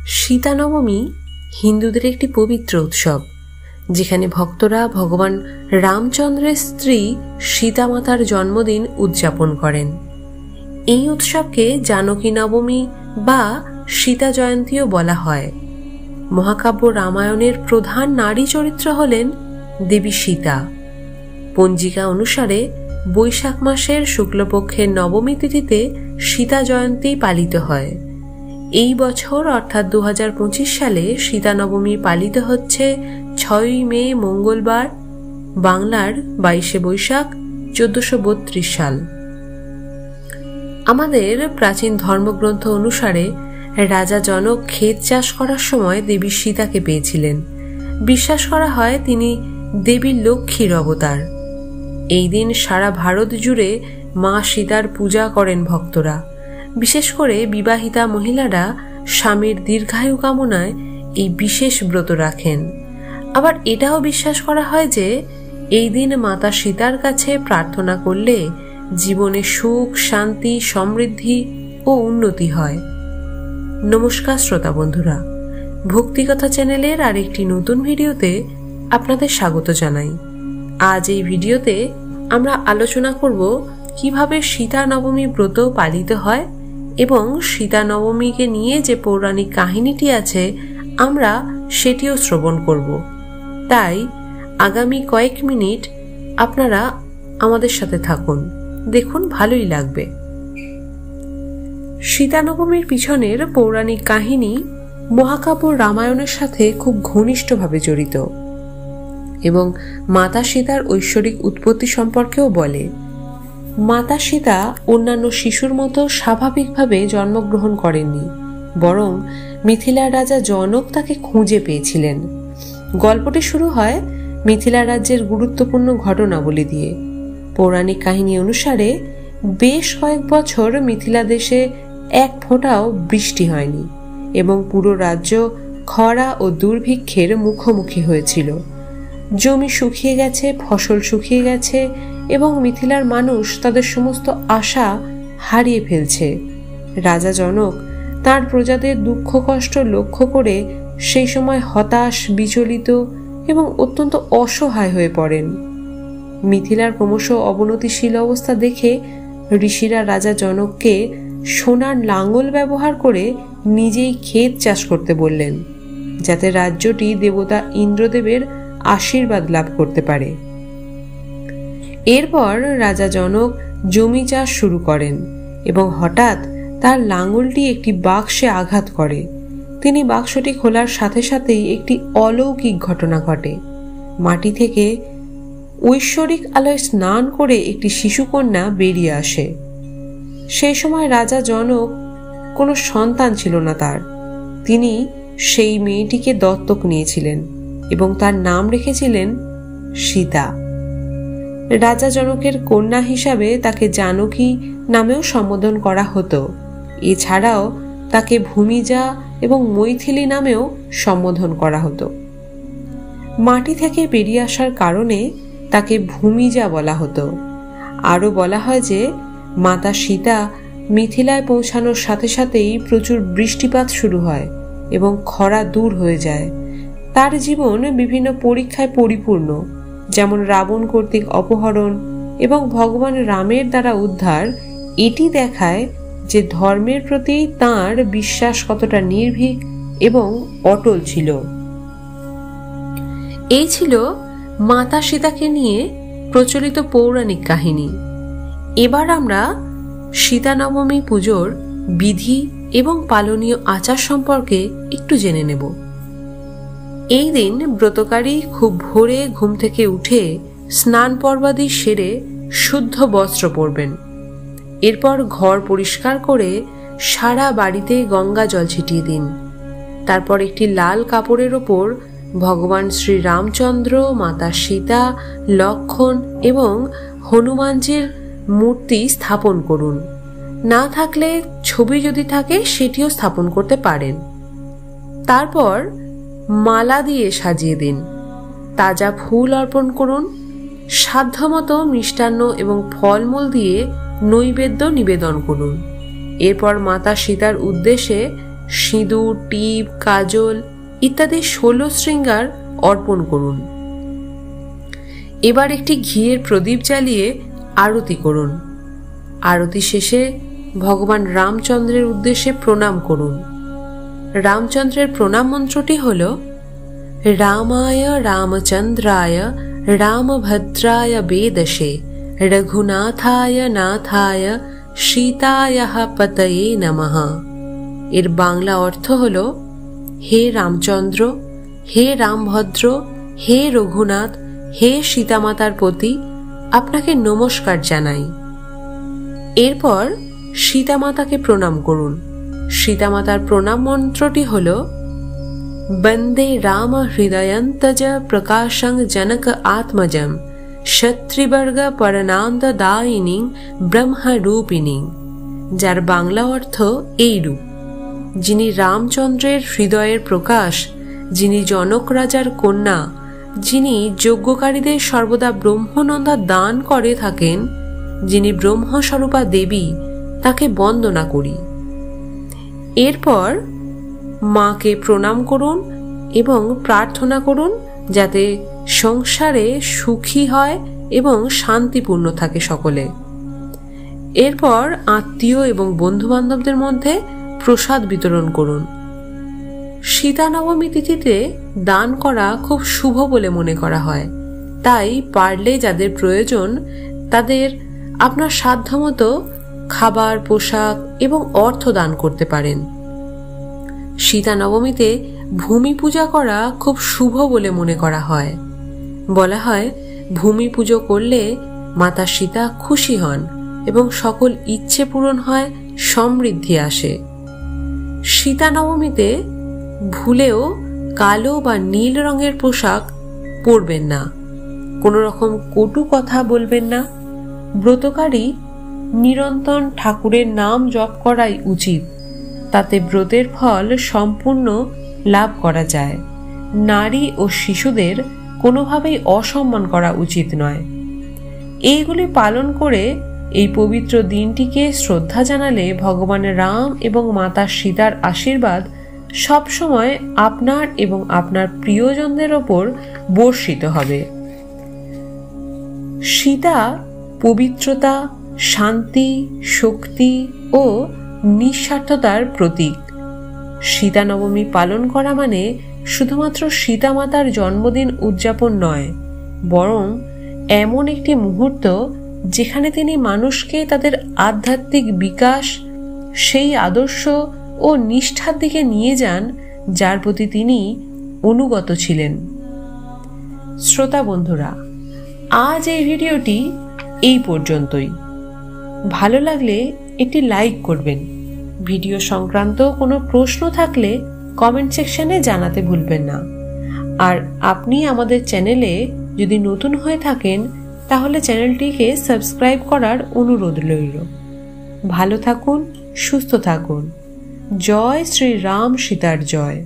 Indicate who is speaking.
Speaker 1: সীতা নবমী হিন্দুদের একটি পবিত্র উৎসব, যেখানে ভক্তরা ভগবান রামচন্দ্রের স্ত্রী সীতা মাতার জন্মদিন উদযাপন করেন। এই উৎসবকে জানকী নবমী বা সীতা জয়ন্তীও বলা হয়। মহাকাব্য রামায়ণের প্রধান নারী চরিত্র হলেন দেবী সীতা। পঞ্জিকা অনুসারে বৈশাখ মাসের শুক্লপক্ষের নবমী তিথিতে সীতা জয়ন্তী পালিত হয়। এই বছর অর্থাৎ 2025 সালে সীতা নবমী পালিত হচ্ছে 6ই মে মঙ্গলবার, বাংলার 22শে বৈশাখ 1432 সাল। আমাদের প্রাচীন ধর্মগ্রন্থ অনুসারে রাজা জনক ক্ষেত চাষ করার সময় দেবী সীতাকে পেয়েছিলেন। বিশ্বাস করা হয় তিনি দেবী লক্ষ্মীর অবতার। এই দিন সারা ভারত জুড়ে মা সীতার পূজা করেন ভক্তরা। বিশেষ করে বিবাহিতা মহিলারা স্বামীর দীর্ঘায়ু কামনায় এই বিশেষ ব্রত রাখেন। আবার এটাও বিশ্বাস করা হয় যে এই দিন মাতা সীতার কাছে প্রার্থনা করলে জীবনে সুখ, শান্তি, সমৃদ্ধি ও উন্নতি হয়। নমস্কার শ্রোতা বন্ধুরা, ভক্তিকথা চ্যানেলের আরেকটি নতুন ভিডিওতে আপনাদের স্বাগত জানাই। আজ এই ভিডিওতে আমরা আলোচনা করব কিভাবে সীতা নবমী ব্রত পালিত হয় এবং সীতা নবমীকে নিয়ে যে পৌরাণিক কাহিনীটি আছে আমরা সেটিও শ্রবণ করব। তাই আগামী কয়েক মিনিট আপনারা আমাদের সাথে থাকুন, দেখুন ভালোই লাগবে। সীতা নবমীর পিছনের পৌরাণিক কাহিনী মহাকাব্য রামায়ণের সাথে খুব ঘনিষ্ঠভাবে জড়িত এবং মাতা সীতার ঐশ্বরিক উৎপত্তি সম্পর্কেও বলে। মাতা সীতা অন্যান্য শিশুর মতো স্বাভাবিকভাবে জন্মগ্রহণ করেননি, বরং মিথিলার রাজা জনক তাকে খুঁজে পেয়েছিলেন। গল্পটি শুরু হয় মিথিলা রাজ্যের গুরুত্বপূর্ণ ঘটনাবলী দিয়ে। পৌরাণিক কাহিনী অনুসারে বেশ কয়েক বছর মিথিলা দেশে এক ফোঁটাও বৃষ্টি হয়নি এবং পুরো রাজ্য খরা ও দুর্ভিক্ষের মুখোমুখি হয়েছিল। জমি শুকিয়ে গেছে, ফসল শুকিয়ে গেছে এবং মিথিলার মানুষ তাদের সমস্ত আশা হারিয়ে ফেলছে। রাজা জনক তার প্রজাদের দুঃখ কষ্ট লক্ষ্য করে সেই সময় হতাশ, বিচলিত এবং অত্যন্ত অসহায় হয়ে পড়েন। মিথিলার ক্রমশ অবনতিশীল অবস্থা দেখে ঋষিরা রাজা জনককে সোনার লাঙ্গল ব্যবহার করে নিজেই ক্ষেত চাষ করতে বললেন, যাতে রাজ্যটি দেবতা ইন্দ্রদেবের আশীর্বাদ লাভ করতে পারে। এরপর রাজা জনক জমি চাষ শুরু করেন এবং হঠাৎ তার লাঙ্গলটি একটি বাক্সে আঘাত করে। তিনি বাক্সটি খোলার সাথে সাথেই একটি অলৌকিক ঘটনা ঘটে। মাটি থেকে ঐশ্বরিক আলোয় স্নান করে একটি শিশুকন্যা বেরিয়ে আসে। সেই সময় রাজা জনক কোনো সন্তান ছিল না তার। তিনি সেই মেয়েটিকে দত্তক নিয়েছিলেন এবং তার নাম রেখেছিলেন সীতা। রাজা জনকের কন্যা হিসাবে তাকে জানকী নামেও সম্বোধন করা হতো। এছাড়াও তাকে ভূমিজা এবং মৈথিলী নামেও সম্বোধন করা হতো। মাটি থেকে বেরিয়ে আসার কারণে তাকে ভূমিজা বলা হতো। আরও বলা হয় যে মাতা সীতা মিথিলায় পৌঁছানোর সাথে সাথেই প্রচুর বৃষ্টিপাত শুরু হয় এবং খরা দূর হয়ে যায়। তার জীবন বিভিন্ন পরীক্ষায় পরিপূর্ণ, যেমন রাবণ কর্তৃক অপহরণ এবং ভগবান রামের দ্বারা উদ্ধার। এটি দেখায় যে ধর্মের প্রতি তাঁর বিশ্বাস কতটা নির্ভীক এবং অটল ছিল। এই ছিল মাতা সীতাকে নিয়ে প্রচলিত পৌরাণিক কাহিনী। এবার আমরা সীতা নবমী পুজোর বিধি এবং পালনীয় আচার সম্পর্কে একটু জেনে নেব। এই দিন ব্রতকারী খুব ভোরে ঘুম থেকে উঠে স্নান পর্বাদি সেরে শুদ্ধ বস্ত্র পরবেন। এরপর ঘর পরিষ্কার করে সারা বাড়িতে গঙ্গা জল ছিটিয়ে দিন। তারপর একটি লাল কাপড়ের ওপর ভগবান শ্রী রামচন্দ্র, মাতা সীতা, লক্ষ্মণ এবং হনুমানজির মূর্তি স্থাপন করুন। না থাকলে ছবি যদি থাকে সেটিও স্থাপন করতে পারেন। তারপর মালা দিয়ে সাজিয়ে দিন। তাজা ফুল অর্পণ করুন। সাধ্যমতো মিষ্টান্ন এবং ফলমূল দিয়ে নৈবেদ্য নিবেদন করুন। এরপর মাতা সীতার উদ্দেশ্যে সিঁদুর, টিপ, কাজল ইত্যাদি 16 শৃঙ্গার অর্পণ করুন। এবার একটি ঘিয়ের প্রদীপ জ্বালিয়ে আরতি করুন। আরতি শেষে ভগবান রামচন্দ্রের উদ্দেশ্যে প্রণাম করুন। রামচন্দ্রের প্রণাম মন্ত্রটি হল রামায় রামচন্দ্রায় রামভদ্রায় বেদশে রঘুনাথায় নাথায় সীতায় পতয়ে নমঃ। এর বাংলা অর্থ হল হে রামচন্দ্র, হে রামভদ্র, হে রঘুনাথ, হে সীতামাতার প্রতি আপনাকে নমস্কার জানাই। এরপর সীতামাতাকে প্রণাম করুন। সীতামাতার প্রণাম মন্ত্রটি হল বন্দে রাম হৃদয়ন্তজ প্রকাশং জনক আত্মজম শত্রিবর্গ পরনান্দ দায়িনী ব্রহ্মরূপিণী, যার বাংলা অর্থ এইরূপ: যিনি রামচন্দ্রের হৃদয়ের প্রকাশ, যিনি জনক রাজার কন্যা, যিনি যজ্ঞকারীদের সর্বদা ব্রহ্মনন্দা দান করে থাকেন, যিনি ব্রহ্মস্বরূপা দেবী, তাকে বন্দনা করি। এরপর মাকে প্রণাম করুন এবং প্রার্থনা করুন যাতে সংসারে সুখী হয় এবং শান্তিপূর্ণ থাকে সকলে। এরপর আত্মীয় এবং বন্ধু বান্ধবদের মধ্যে প্রসাদ বিতরণ করুন। সীতা নবমী তিথিতে দান করা খুব শুভ বলে মনে করা হয়, তাই পারলে যাদের প্রয়োজন তাদের আপনার সাধ্যমতো খাবার, পোশাক এবং অর্থ দান করতে পারেন। সীতা নবমীতে ভূমি পূজা করা খুব শুভ বলে মনে করা হয়। বলা হয় ভূমি পুজো করলে মাতা সীতা খুশি হন এবং সকল ইচ্ছে পূরণ হয়, সমৃদ্ধি আসে। সীতা নবমীতে ভুলেও কালো বা নীল রঙের পোশাক পরবেন না। কোনো রকম কটু কথা বলবেন না। ব্রতকারী নিরন্তর ঠাকুরের নাম জপ করাই উচিত, তাতে ব্রতের ফল সম্পূর্ণ লাভ করা যায়। নারী ও শিশুদের কোনোভাবেই অসম্মান করা উচিত নয়। এইগুলি পালন করে এই পবিত্র দিনটিকে শ্রদ্ধা জানালে ভগবান রাম এবং মাতা সীতার আশীর্বাদ সবসময় আপনার এবং আপনার প্রিয়জনদের ওপর বর্ষিত হবে। সীতা পবিত্রতা, শান্তি, শক্তি ও নিঃস্বার্থতার প্রতীক। সীতা নবমী পালন করা মানে শুধুমাত্র সীতা মাতার জন্মদিন উদযাপন নয়, বরং এমন একটি মুহূর্ত যেখানে তিনি মানুষকে তাদের আধ্যাত্মিক বিকাশ, সেই আদর্শ ও নিষ্ঠার দিকে নিয়ে যান যার প্রতি তিনি অনুগত ছিলেন। শ্রোতা বন্ধুরা, আজ এই ভিডিওটি এই পর্যন্তই। ভালো লাগলে একটি লাইক করবেন। ভিডিও সংক্রান্ত কোনো প্রশ্ন থাকলে কমেন্ট সেকশনে জানাতে ভুলবেন না। আর আপনি আমাদের চ্যানেলে যদি নতুন হয়ে থাকেন তাহলে চ্যানেলটিকে সাবস্ক্রাইব করার অনুরোধ রইল। ভালো থাকুন, সুস্থ থাকুন। জয় শ্রী রাম, সীতার জয়।